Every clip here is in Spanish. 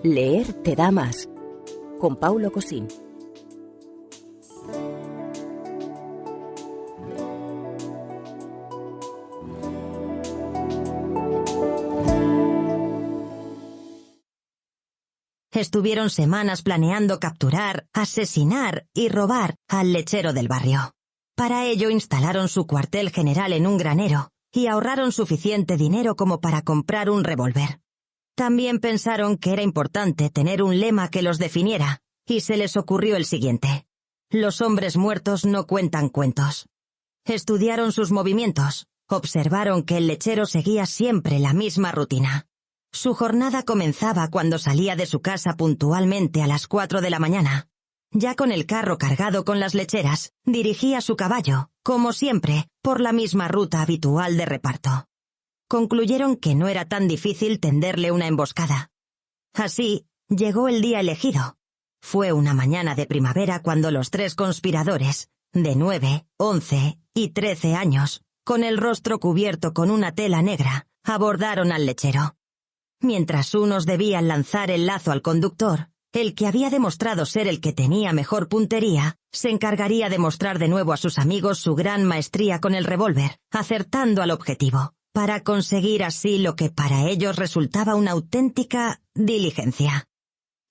Leer te da más. Con Paulo Cosín. Estuvieron semanas planeando capturar, asesinar y robar al lechero del barrio. Para ello instalaron su cuartel general en un granero y ahorraron suficiente dinero como para comprar un revólver. También pensaron que era importante tener un lema que los definiera, y se les ocurrió el siguiente: los hombres muertos no cuentan cuentos. Estudiaron sus movimientos, observaron que el lechero seguía siempre la misma rutina. Su jornada comenzaba cuando salía de su casa puntualmente a las 4 de la mañana. Ya con el carro cargado con las lecheras, dirigía su caballo, como siempre, por la misma ruta habitual de reparto. Concluyeron que no era tan difícil tenderle una emboscada. Así, llegó el día elegido. Fue una mañana de primavera cuando los 3 conspiradores, de 9, 11 y 13 años, con el rostro cubierto con una tela negra, abordaron al lechero. Mientras unos debían lanzar el lazo al conductor, el que había demostrado ser el que tenía mejor puntería, se encargaría de mostrar de nuevo a sus amigos su gran maestría con el revólver, acertando al objetivo, para conseguir así lo que para ellos resultaba una auténtica diligencia.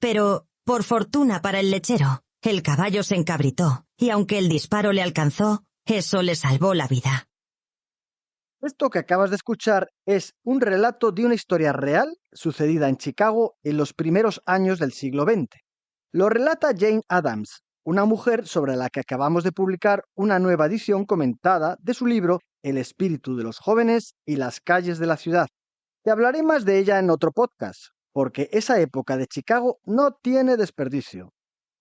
Pero, por fortuna para el lechero, el caballo se encabritó, y aunque el disparo le alcanzó, eso le salvó la vida. Esto que acabas de escuchar es un relato de una historia real sucedida en Chicago en los primeros años del siglo XX. Lo relata Jane Addams, una mujer sobre la que acabamos de publicar una nueva edición comentada de su libro El espíritu de los jóvenes y las calles de la ciudad. Te hablaré más de ella en otro podcast, porque esa época de Chicago no tiene desperdicio.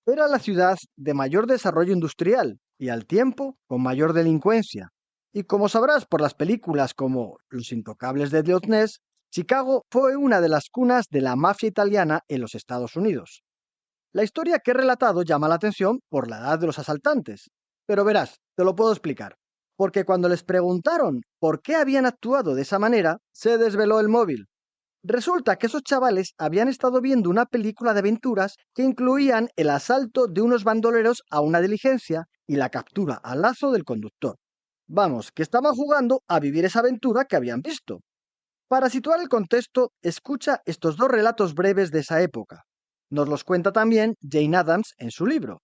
Era la ciudad de mayor desarrollo industrial y al tiempo con mayor delincuencia. Y como sabrás por las películas como Los Intocables de Elliot Ness, Chicago fue una de las cunas de la mafia italiana en los Estados Unidos. La historia que he relatado llama la atención por la edad de los asaltantes, pero verás, te lo puedo explicar. Porque cuando les preguntaron por qué habían actuado de esa manera, se desveló el móvil. Resulta que esos chavales habían estado viendo una película de aventuras que incluían el asalto de unos bandoleros a una diligencia y la captura al lazo del conductor. Vamos, que estaban jugando a vivir esa aventura que habían visto. Para situar el contexto, escucha estos 2 relatos breves de esa época. Nos los cuenta también Jane Addams en su libro.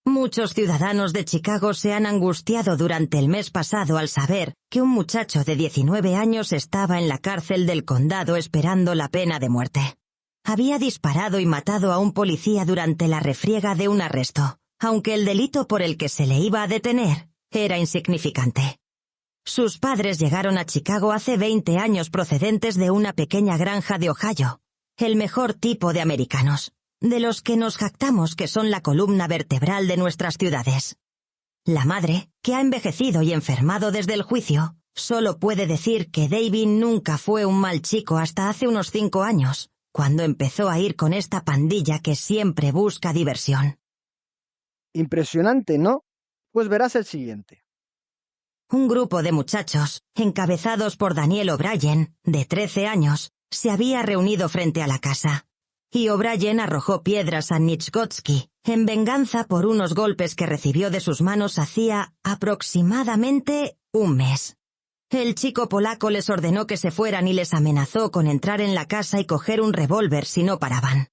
Muchos ciudadanos de Chicago se han angustiado durante el mes pasado al saber que un muchacho de 19 años estaba en la cárcel del condado esperando la pena de muerte. Había disparado y matado a un policía durante la refriega de un arresto, aunque el delito por el que se le iba a detener era insignificante. Sus padres llegaron a Chicago hace 20 años procedentes de una pequeña granja de Ohio, el mejor tipo de americanos, de los que nos jactamos que son la columna vertebral de nuestras ciudades. La madre, que ha envejecido y enfermado desde el juicio, solo puede decir que David nunca fue un mal chico hasta hace unos 5 años, cuando empezó a ir con esta pandilla que siempre busca diversión. Impresionante, ¿no? Pues verás el siguiente. Un grupo de muchachos, encabezados por Daniel O'Brien, de 13 años, se había reunido frente a la casa. Y O'Brien arrojó piedras a Niczgodzki, en venganza por unos golpes que recibió de sus manos hacía aproximadamente un mes. El chico polaco les ordenó que se fueran y les amenazó con entrar en la casa y coger un revólver si no paraban.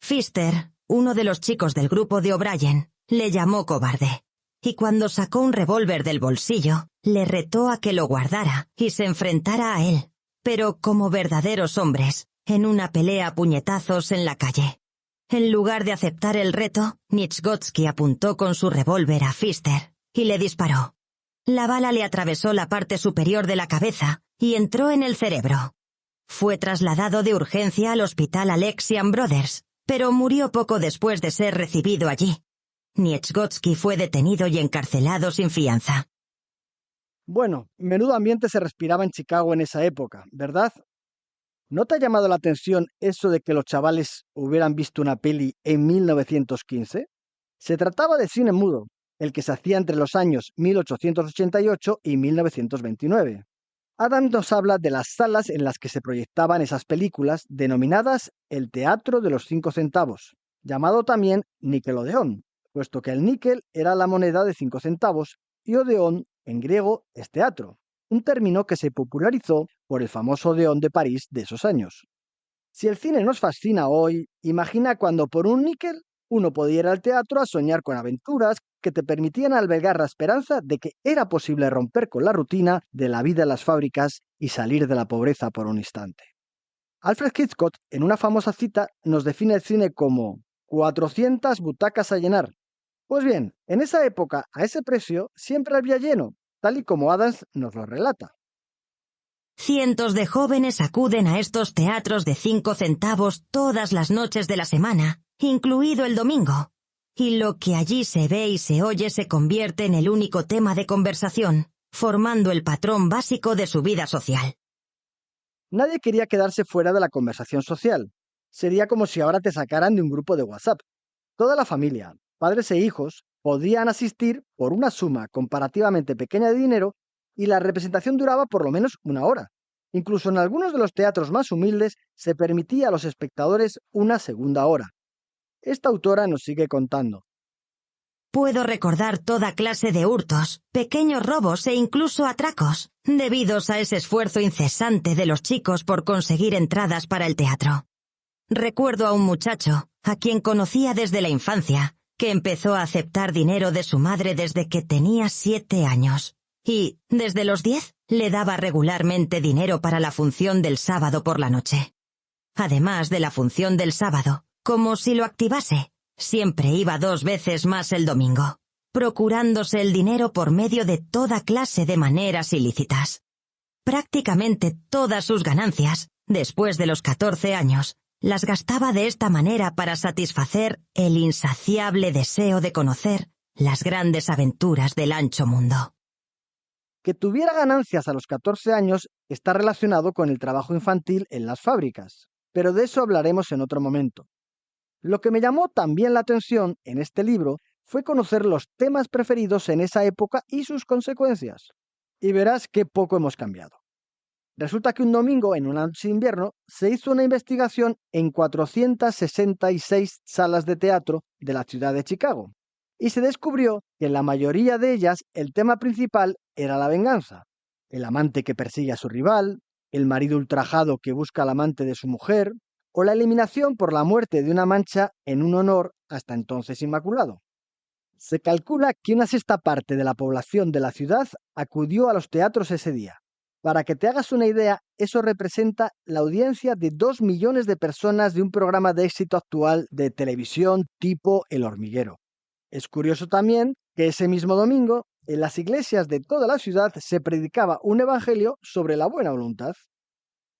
Pfister, uno de los chicos del grupo de O'Brien, le llamó cobarde. Y cuando sacó un revólver del bolsillo, le retó a que lo guardara y se enfrentara a él, pero como verdaderos hombres, en una pelea a puñetazos en la calle. En lugar de aceptar el reto, Niczgodzki apuntó con su revólver a Pfister y le disparó. La bala le atravesó la parte superior de la cabeza y entró en el cerebro. Fue trasladado de urgencia al hospital Alexian Brothers, pero murió poco después de ser recibido allí. Nieczgodzki fue detenido y encarcelado sin fianza. Bueno, menudo ambiente se respiraba en Chicago en esa época, ¿verdad? ¿No te ha llamado la atención eso de que los chavales hubieran visto una peli en 1915? Se trataba de cine mudo, el que se hacía entre los años 1888 y 1929. Adams nos habla de las salas en las que se proyectaban esas películas denominadas el Teatro de los 5 centavos, llamado también Nickelodeon, puesto que el níquel era la moneda de 5 centavos y odeón en griego es teatro, un término que se popularizó por el famoso Odeón de París de esos años. Si el cine nos fascina hoy, imagina cuando por un níquel uno podía ir al teatro a soñar con aventuras que te permitían albergar la esperanza de que era posible romper con la rutina de la vida en las fábricas y salir de la pobreza por un instante. Alfred Hitchcock, en una famosa cita, nos define el cine como 400 butacas a llenar. Pues bien, en esa época, a ese precio, siempre había lleno, tal y como Adams nos lo relata. Cientos de jóvenes acuden a estos teatros de 5 centavos todas las noches de la semana, incluido el domingo. Y lo que allí se ve y se oye se convierte en el único tema de conversación, formando el patrón básico de su vida social. Nadie quería quedarse fuera de la conversación social. Sería como si ahora te sacaran de un grupo de WhatsApp. Toda la familia, padres e hijos, podían asistir por una suma comparativamente pequeña de dinero y la representación duraba por lo menos una hora. Incluso en algunos de los teatros más humildes se permitía a los espectadores una segunda hora. Esta autora nos sigue contando. Puedo recordar toda clase de hurtos, pequeños robos e incluso atracos, debidos a ese esfuerzo incesante de los chicos por conseguir entradas para el teatro. Recuerdo a un muchacho, a quien conocía desde la infancia, que empezó a aceptar dinero de su madre desde que tenía 7 años. Y, desde los 10, le daba regularmente dinero para la función del sábado por la noche. Además de la función del sábado, como si lo activase, siempre iba 2 veces más el domingo, procurándose el dinero por medio de toda clase de maneras ilícitas. Prácticamente todas sus ganancias, después de los 14 años, las gastaba de esta manera para satisfacer el insaciable deseo de conocer las grandes aventuras del ancho mundo. Que tuviera ganancias a los 14 años está relacionado con el trabajo infantil en las fábricas, pero de eso hablaremos en otro momento. Lo que me llamó también la atención en este libro fue conocer los temas preferidos en esa época y sus consecuencias. Y verás qué poco hemos cambiado. Resulta que un domingo, en una noche de invierno, se hizo una investigación en 466 salas de teatro de la ciudad de Chicago. Y se descubrió que en la mayoría de ellas el tema principal era la venganza. El amante que persigue a su rival, el marido ultrajado que busca al amante de su mujer, o la eliminación por la muerte de una mancha en un honor hasta entonces inmaculado. Se calcula que una sexta parte de la población de la ciudad acudió a los teatros ese día. Para que te hagas una idea, eso representa la audiencia de 2 millones de personas de un programa de éxito actual de televisión tipo El Hormiguero. Es curioso también que ese mismo domingo, en las iglesias de toda la ciudad se predicaba un evangelio sobre la buena voluntad.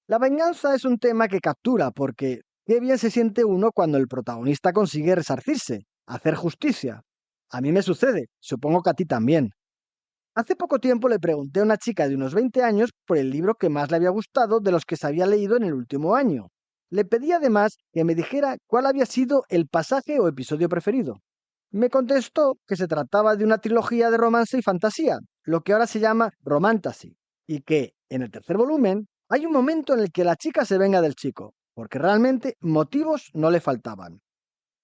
La venganza es un tema que captura porque qué bien se siente uno cuando el protagonista consigue resarcirse, hacer justicia. A mí me sucede, supongo que a ti también. Hace poco tiempo le pregunté a una chica de unos 20 años por el libro que más le había gustado de los que se había leído en el último año. Le pedí además que me dijera cuál había sido el pasaje o episodio preferido. Me contestó que se trataba de una trilogía de romance y fantasía, lo que ahora se llama romantasy, y que, en el tercer volumen, hay un momento en el que la chica se venga del chico, porque realmente motivos no le faltaban.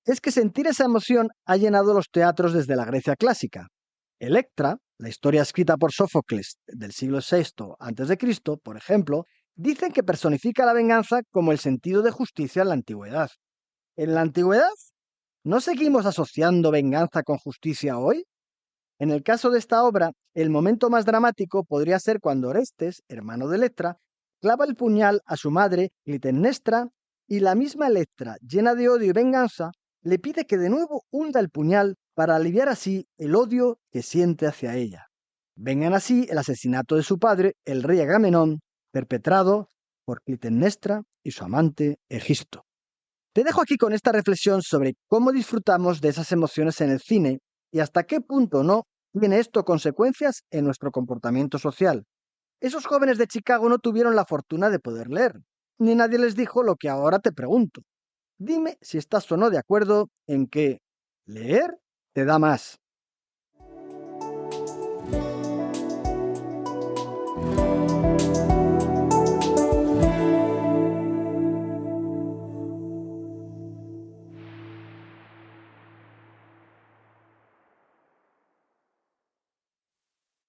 Es que sentir esa emoción ha llenado los teatros desde la Grecia clásica. Electra, la historia escrita por Sófocles del siglo VI a.C., por ejemplo, dicen que personifica la venganza como el sentido de justicia en la antigüedad. ¿En la antigüedad? ¿No seguimos asociando venganza con justicia hoy? En el caso de esta obra, el momento más dramático podría ser cuando Orestes, hermano de Electra, clava el puñal a su madre Clitemnestra y la misma Electra, llena de odio y venganza, le pide que de nuevo hunda el puñal para aliviar así el odio que siente hacia ella. Vengan así el asesinato de su padre, el rey Agamenón, perpetrado por Clitemnestra y su amante Egisto. Te dejo aquí con esta reflexión sobre cómo disfrutamos de esas emociones en el cine y hasta qué punto no tiene esto consecuencias en nuestro comportamiento social. Esos jóvenes de Chicago no tuvieron la fortuna de poder leer, ni nadie les dijo lo que ahora te pregunto. Dime si estás o no de acuerdo en que leer te da más.